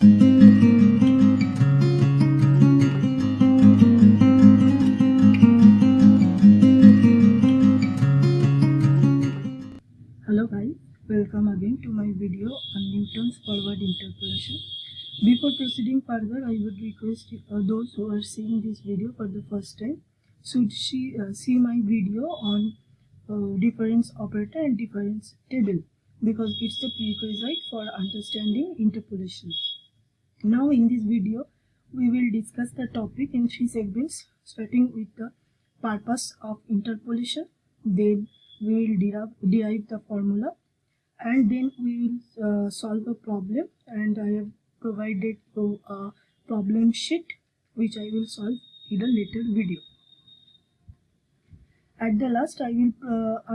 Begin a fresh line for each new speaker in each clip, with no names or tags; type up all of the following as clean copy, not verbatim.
Hello guys, welcome again to my video on Newton's forward interpolation. Before proceeding further, I would request those who are seeing this video for the first time should see my video on difference operator and difference table, because it's the prerequisite for understanding interpolation. Now in this video, we will discuss the topic in 3 segments, starting with the purpose of interpolation, then we will derive the formula, and then we will solve a problem, and I have provided you a problem sheet which I will solve in a later video. At the last, I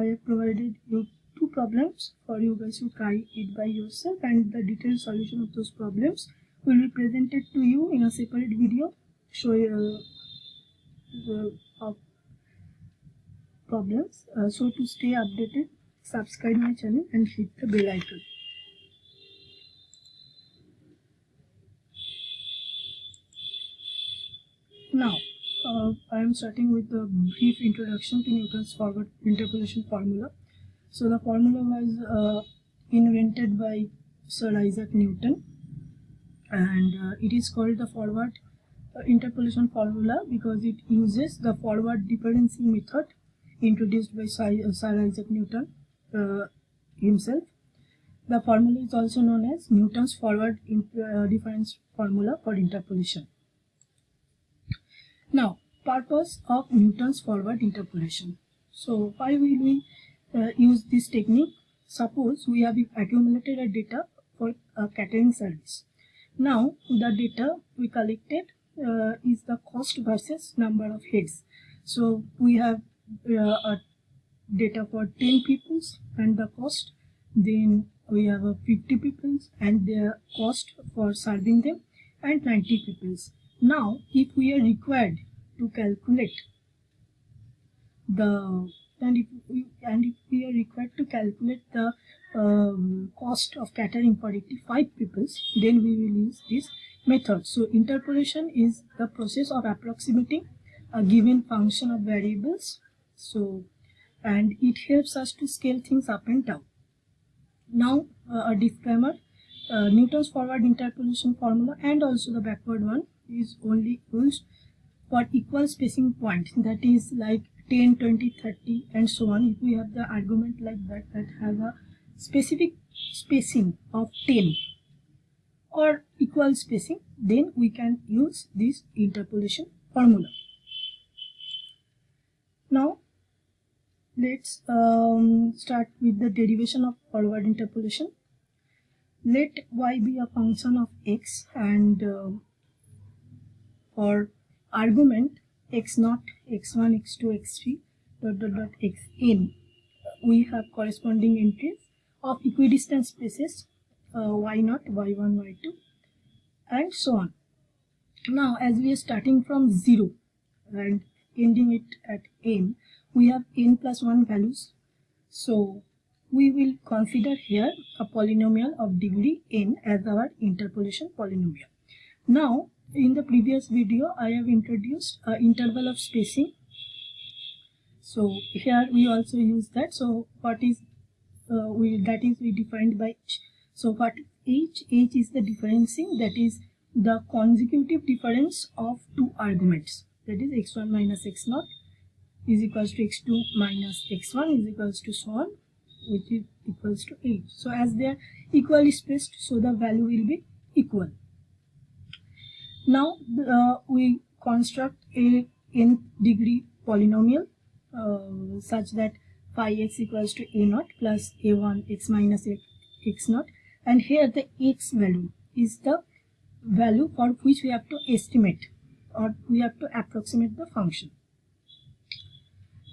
have provided you 2 problems for you guys to try it by yourself, and the detailed solution of those problems will be presented to you in a separate video showing of problems. So to stay updated, subscribe my channel and hit the bell icon. Now I am starting with a brief introduction to Newton's forward interpolation formula. So the formula was invented by Sir Isaac Newton, and it is called the forward interpolation formula because it uses the forward differencing method introduced by Sir Isaac Newton himself. The formula is also known as Newton's forward difference formula for interpolation. Now, purpose of Newton's forward interpolation. So why will we use this technique? Suppose we have accumulated a data for a catering service. Now the data we collected is the cost versus number of heads. So we have a data for 10 people and the cost, then we have 50 people and their cost for serving them, and 90 people. Now if we are required to calculate the if we are required to calculate the cost of catering for 85 people, then we will use this method. So interpolation is the process of approximating a given function of variables, and it helps us to scale things up and down. Now a disclaimer, Newton's forward interpolation formula and also the backward one is only used for equal spacing points, that is like 10, 20, 30 and so on. If we have the argument like that has a specific spacing of 10 or equal spacing, then we can use this interpolation formula. Now let's start with the derivation of forward interpolation. Let y be a function of x, and for argument x0, x1, x2, x3 ... xn, we have corresponding entries of equidistant spaces y0, y1, y2 and so on. Now as we are starting from 0 and ending it at n, we have n plus 1 values. So we will consider here a polynomial of degree n as our interpolation polynomial. Now in the previous video I have introduced an interval of spacing, so here we also use that. So what is we defined by h. So what h is the differencing, that is the consecutive difference of 2 arguments, that is x1 minus x0 is equals to x2 minus x1 is equals to so on, which is equals to h. So as they are equally spaced, so the value will be equal. Now we construct a nth degree polynomial such that phi x equals to a0 plus a1 x minus x0, and here the x value is the value for which we have to estimate or we have to approximate the function.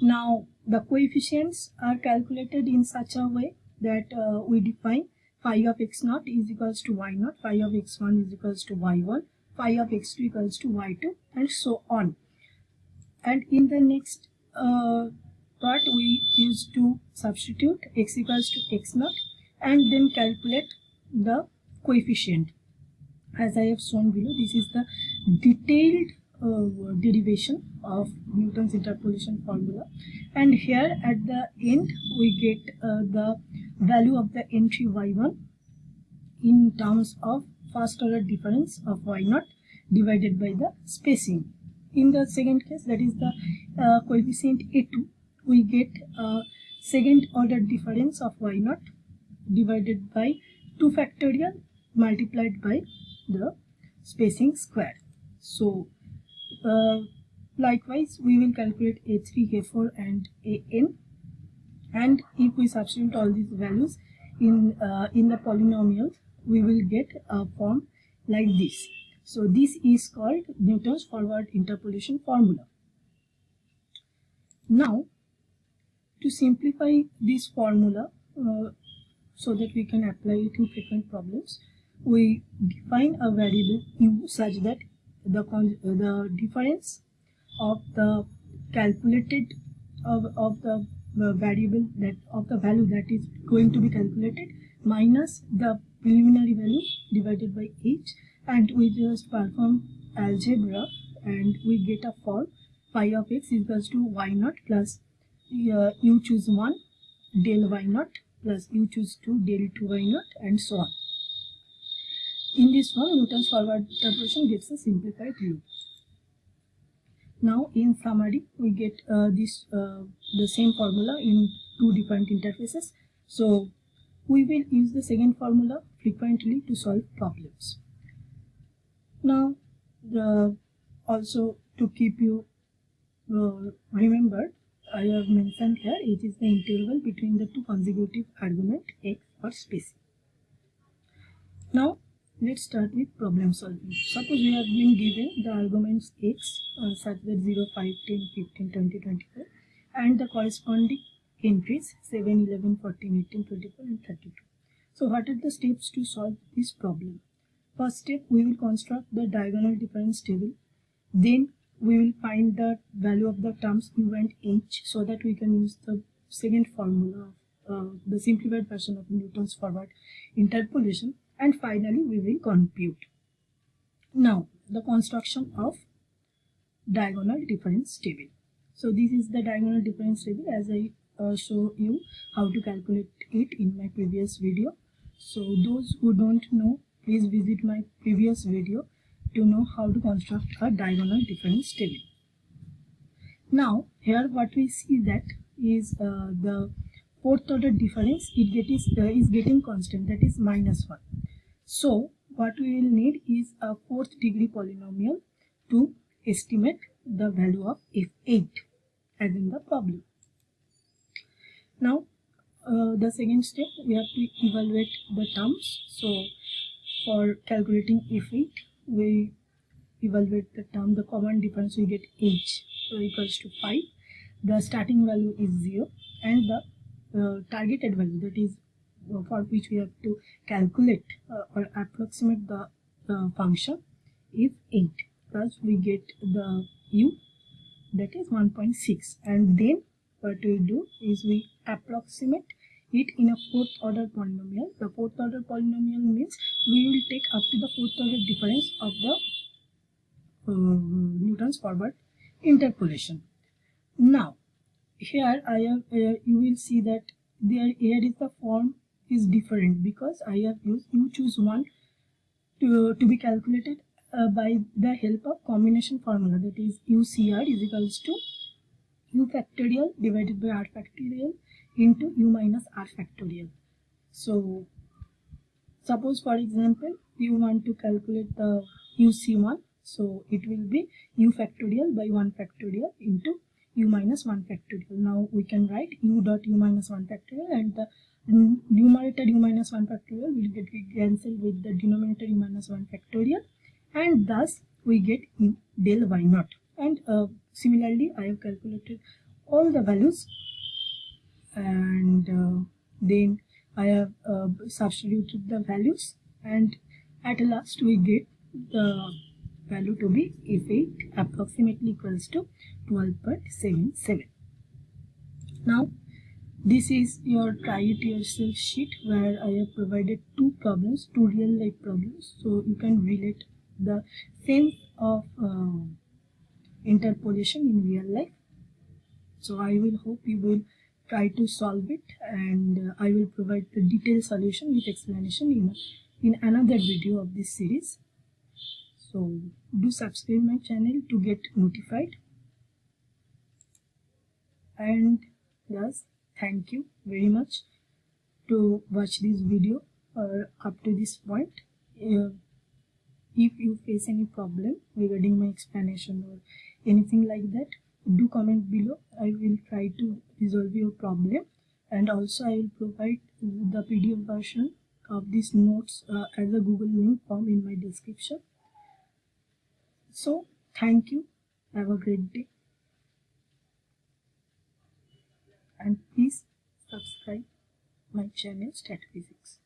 Now the coefficients are calculated in such a way that we define phi of x0 is equals to y0, phi of x1 is equals to y1, phi of x2 equals to y2 and so on. And in the next part we use to substitute x equals to x0 and then calculate the coefficient. as I have shown below, this is the detailed derivation of Newton's interpolation formula, and here at the end we get the value of the entry y1 in terms of first order difference of y0 divided by the spacing. In the second case, that is the coefficient a2, we get second order difference of y0 divided by 2 factorial multiplied by the spacing square. So likewise we will calculate a3, a4 and an, and if we substitute all these values in the polynomials, we will get a form like this. So this is called Newton's forward interpolation formula. Now, to simplify this formula so that we can apply it in frequent problems, we define a variable u such that the difference of the calculated of the variable that of the value that is going to be calculated minus the preliminary value divided by h, and we just perform algebra and we get a form phi of x equals to y0 plus u choose 1 del y0 plus u choose 2 del 2 y0 and so on. In this form, Newton's forward interpolation gives a simplified loop. Now, in summary, we get the same formula in two different interfaces. So, we will use the second formula frequently to solve problems. Now, also to keep you remembered, I have mentioned here it is the interval between the two consecutive argument x or spacing. Now, let's start with problem solving. Suppose we have been given the arguments x such that 0, 5, 10, 15, 20, 25 and the corresponding entries 7, 11, 14, 18, 24 and 32. So what are the steps to solve this problem? First step, we will construct the diagonal difference table. Then we will find the value of the terms u and h so that we can use the second formula of the simplified version of Newton's forward interpolation. And finally, we will compute. Now, the construction of diagonal difference table. So, this is the diagonal difference table as I show you how to calculate it in my previous video. So, those who don't know, please visit my previous video to know how to construct a diagonal difference table. Now, here what we see that is the fourth order difference is getting constant, that is -1. So, what we will need is a fourth degree polynomial to estimate the value of f8 as in the problem. Now, the second step, we have to evaluate the terms. So, for calculating f8, we evaluate the term, the common difference we get h equals to 5. The starting value is 0 and the targeted value, that is for which we have to calculate or approximate the function, is 8. Thus we get the u, that is 1.6, and then what we do is we approximate it in a fourth order polynomial. The fourth order polynomial means we will take up to the fourth order difference of the Newton's forward interpolation. Now, here I have you will see that here is the form is different because I have used u choose 1 to be calculated by the help of combination formula, that is UCR is equals to u factorial divided by r factorial into u minus r factorial. So, suppose for example you want to calculate the UC1, so it will be u factorial by 1 factorial into u minus 1 factorial. Now we can write u dot u minus 1 factorial, and the numerator u minus 1 factorial will get cancelled with the denominator u minus 1 factorial, and thus we get u del y naught. And similarly, I have calculated all the values, and then I have substituted the values, and at last we get the value to be f8 approximately equals to 12.77. Now This is your try it yourself sheet where I have provided two real life problems, so you can relate the sense of interpolation in real life. So I will hope you will try to solve it, and I will provide the detailed solution with explanation in another video of this series. So do subscribe my channel to get notified. And yes, thank you very much to watch this video up to this point. If you face any problem regarding my explanation or anything like that, do comment below. I will try to resolve your problem, and also I will provide the PDF version of these notes as a Google link form in my description. So thank you, have a great day, and please subscribe my channel Stat Physics.